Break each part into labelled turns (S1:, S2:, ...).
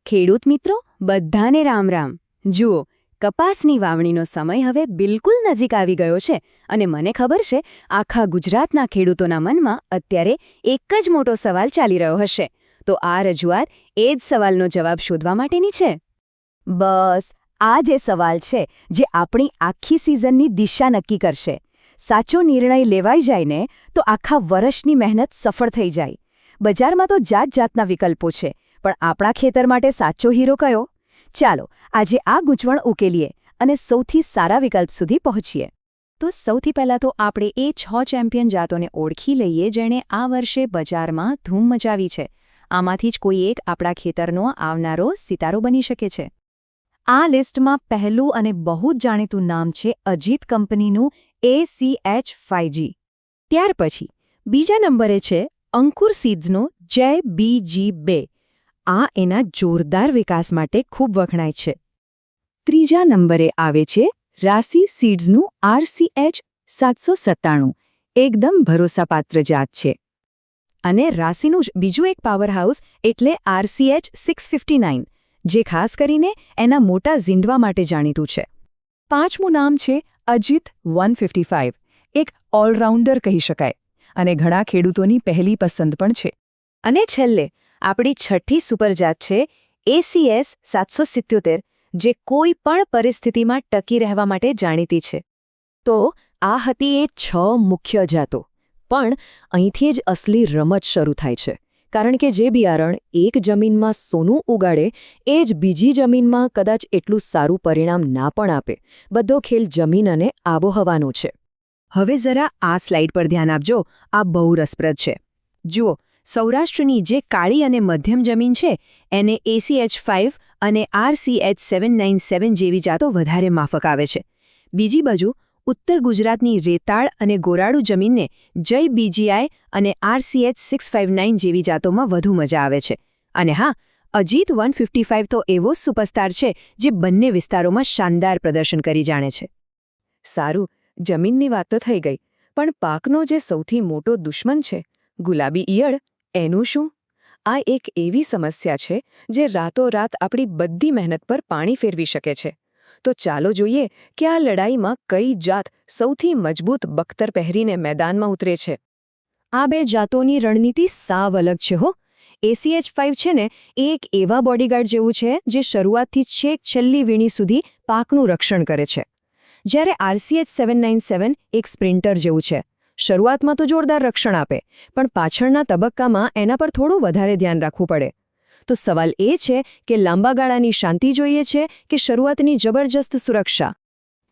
S1: ખેડૂત મિત્રો બધાને રામ રામ. જુઓ, કપાસની વાવણીનો સમય હવે બિલકુલ નજીક આવી ગયો છે અને મને ખબર છે આખા ગુજરાતના ખેડૂતોના મનમાં અત્યારે એક જ મોટો સવાલ ચાલી રહ્યો હશે. તો આ રજૂઆત એ જ સવાલનો જવાબ શોધવા માટેની છે. બસ આ જે સવાલ છે જે આપણી આખી સિઝનની દિશા નક્કી કરશે. સાચો નિર્ણય લેવાઈ જાય ને તો આખા વર્ષની મહેનત સફળ થઈ જાય. બજારમાં તો જાત-જાતના વિકલ્પો છે, પણ આપણા ખેતર માટે સાચો હીરો કયો? ચાલો આજે આ ગૂંચવણ ઉકેલીએ અને સૌથી સારા વિકલ્પ સુધી પહોંચીએ. તો સૌથી પહેલાં તો આપણે એ 6 ચેમ્પિયન જાતોને ઓળખી લઈએ જેણે આ વર્ષે બજારમાં ધૂમ મચાવી છે. આમાંથી જ કોઈ એક આપણા ખેતરનો આવનારો સિતારો બની શકે છે. આ લિસ્ટમાં પહેલું અને બહુ જ જાણીતું નામ છે અજીત કંપનીનું ACH5G. ત્યાર પછી બીજા નંબરે છે અંકુર સીડ્સનો જય BG2. આ એના જોરદાર વિકાસ માટે ખૂબ વખણાય છે. ત્રીજા નંબરે આવે છે રાશિ સીડ્સનું RCH 797. એકદમ ભરોસાપાત્ર જાત છે. અને રાશિનું જ બીજું એક પાવરહાઉસ એટલે RCH 659, જે ખાસ કરીને એના મોટા ઝીંડવા માટે જાણીતું છે. પાંચમું નામ છે અજીત 155. એક ઓલરાઉન્ડર કહી શકાય અને ઘણા ખેડૂતોની પહેલી પસંદ પણ છે. અને છેલ્લે આપણી છઠ્ઠી સુપરજાત છે ACS 777, જે કોઈ પણ પરિસ્થિતિમાં ટકી રહેવા માટે જાણીતી છે. તો આ હતી એ 6 મુખ્ય જાતો. પણ અહીંથી જ અસલી રમત શરૂ થાય છે, કારણ કે જે બિયારણ એક જમીનમાં સોનું ઉગાડે એ જ બીજી જમીનમાં કદાચ એટલું સારું પરિણામ ના પણ આપે. બધો ખેલ જમીન અને આબોહવાનો છે. હવે જરા આ સ્લાઇડ પર ધ્યાન આપજો. આ બહુ રસપ્રદ છે. જુઓ, સૌરાષ્ટ્રની જે કાળી અને મધ્યમ જમીન છે એને ACH5 અને RCH 797 જેવી જાતો વધારે માફક આવે છે. બીજી બાજુ ઉત્તર ગુજરાતની રેતાળ અને ગોરાળુ જમીનને જય BGI અને RCH 659 જેવી જાતોમાં વધુ મજા આવે છે. અને હા, અજીત 155 તો એવો સુપરસ્ટાર છે જે બંને વિસ્તારોમાં શાનદાર પ્રદર્શન કરી જાણે છે. સારું, જમીનની વાત તો થઈ ગઈ, પણ પાકનો જે સૌથી મોટો દુશ્મન છે, ગુલાબી ઈયળ, એનું શું? આ એક એવી સમસ્યા છે જે રાતોરાત આપણી બધી મહેનત પર પાણી ફેરવી શકે છે. તો ચાલો જોઈએ કે આ લડાઈમાં કઈ જાત સૌથી મજબૂત બખ્તર પહેરીને મેદાનમાં ઉતરે છે. આ બે જાતોની રણનીતિ સાવ અલગ છે હો. ACH5 છે ને એ એક એવા બોડીગાર્ડ જેવું છે જે શરૂઆતથી છેક છેલ્લી વીણી સુધી પાકનું રક્ષણ કરે છે. જ્યારે RCH 797 એક સ્પ્રિન્ટર જેવું છે. શરૂઆતમાં તો જોરદાર રક્ષણ આપે, પણ પાછળના તબક્કામાં એના પર થોડું વધારે ધ્યાન રાખવું પડે. તો સવાલ એ છે કે લાંબા ગાળાની શાંતિ જોઈએ છે કે શરૂઆતની જબરજસ્ત સુરક્ષા?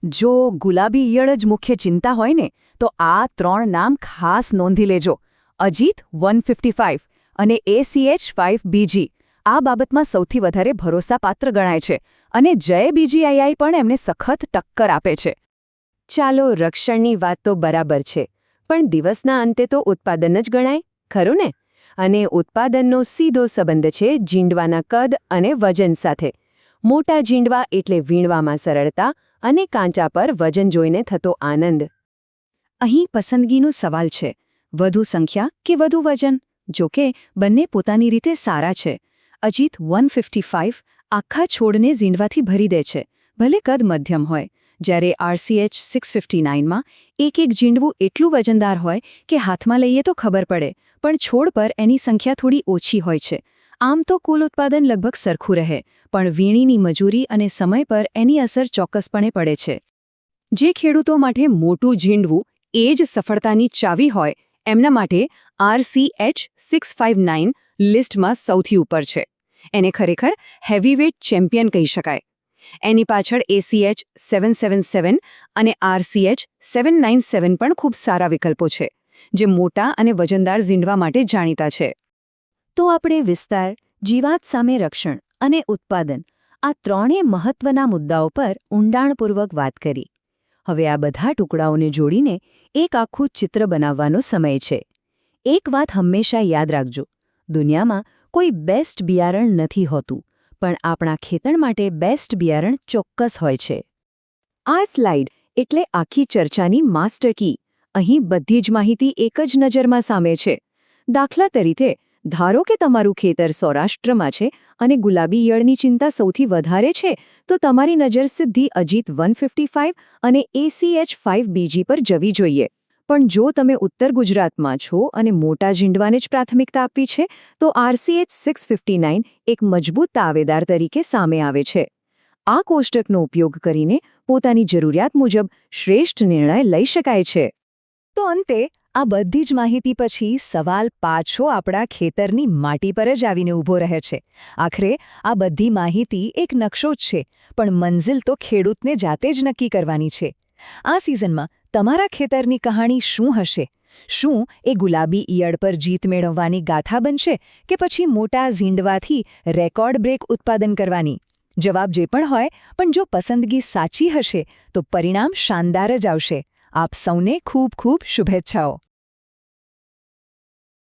S1: જો ગુલાબી ઈયળ જ મુખ્ય ચિંતા હોય ને, તો આ 3 નામ ખાસ નોંધી લેજો. અજીત 155 અને ACH5BG આ બાબતમાં સૌથી વધારે ભરોસાપાત્ર ગણાય છે અને જય BGI પણ એમને સખત ટક્કર આપે છે. ચાલો, રક્ષણની વાત તો બરાબર છે, પણ દિવસના અંતે તો ઉત્પાદન જ ગણાય, ખરું ને? અને ઉત્પાદનનો સીધો સંબંધ છે ઝીંડવાના કદ અને વજન સાથે. મોટા ઝીંડવા એટલે વીણવામાં સરળતા અને કાંચા પર વજન જોઈને થતો આનંદ. અહીં પસંદગીનો સવાલ છે, વધુ સંખ્યા કે વધુ વજન? જોકે બંને પોતાની રીતે સારા છે. અજીત 155 આખા છોડને ઝીંડવાથી ભરી દે છે, ભલે કદ મધ્યમ હોય. જ્યારે RCH 659માં એક ઝીંડવું એટલું વજનદાર હોય કે હાથમાં લઈએ તો ખબર પડે, પણ છોડ પર એની સંખ્યા થોડી ઓછી હોય છે. આમ તો કુલ ઉત્પાદન લગભગ સરખું રહે, પણ વીણીની મજૂરી અને સમય પર એની અસર ચોક્કસપણે પડે છે. જે ખેડૂતો માટે મોટું ઝીંડવું એ જ સફળતાની ચાવી હોય, એમના માટે RCH 659 લિસ્ટમાં સૌથી ઉપર છે. એને ખરેખર હેવીવેટ ચેમ્પિયન કહી શકાય. એની પાછળ ACH 777 અને RCH 797 પણ ખૂબ સારા વિકલ્પો છે, જે મોટા અને વજનદાર ઝીંડવા માટે જાણીતા છે. તો આપણે વિસ્તાર, જીવાત સામે રક્ષણ અને ઉત્પાદન આ 3 મહત્વના મુદ્દાઓ પર ઊંડાણપૂર્વક વાત કરી. હવે આ બધા ટુકડાઓને જોડીને એક આખું ચિત્ર બનાવવાનો સમય છે. એક વાત હંમેશા યાદ રાખજો, દુનિયામાં કોઈ બેસ્ટ બિયારણ નથી હોતું, પણ આપણા ખેતર માટે બેસ્ટ બિયારણ ચોક્કસ હોય છે. આ સ્લાઇડ એટલે આખી ચર્ચાની માસ્ટર કી. અહીં બધી જ માહિતી એક જ નજરમાં સામે છે. દાખલા તરીકે
S2: ધારો કે તમારું ખેતર સૌરાષ્ટ્રમાં છે અને ગુલાબી ઈયળની ચિંતા સૌથી વધારે છે, તો તમારી નજર સીધી અજીત 155 અને ACH5BG પર જવી જોઈએ. પણ જો તમે ઉત્તર ગુજરાતમાં છો અને મોટા ઝીંડવાને જ પ્રાથમિકતા આપવી છે, તો RCH 659 એક મજબૂત તાવેદાર તરીકે સામે આવે છે. આ કોષ્ટકનો ઉપયોગ કરીને પોતાની જરૂરિયાત મુજબ શ્રેષ્ઠ નિર્ણય લઈ શકાય છે.
S1: તો અંતે આ બધી જ માહિતી પછી સવાલ પાછો આપણા ખેતરની માટી પર જ આવીને ઊભો રહે છે. આખરે આ બધી માહિતી એક નકશો જ છે, પણ મંઝિલ તો ખેડૂતને જાતે જ નક્કી કરવાની છે. આ સિઝનમાં તમારા ખેતરની કહાણી શું હશે? શું એ ગુલાબી ઈયળ પર જીત મેળવવાની ગાથા બનશે કે પછી મોટા ઝીંડવાથી રેકોર્ડ બ્રેક ઉત્પાદન કરવાની? જવાબ જે પણ હોય, પણ જો પસંદગી સાચી હશે તો પરિણામ શાનદાર જ આવશે. આપ સૌને ખૂબ ખૂબ શુભેચ્છાઓ.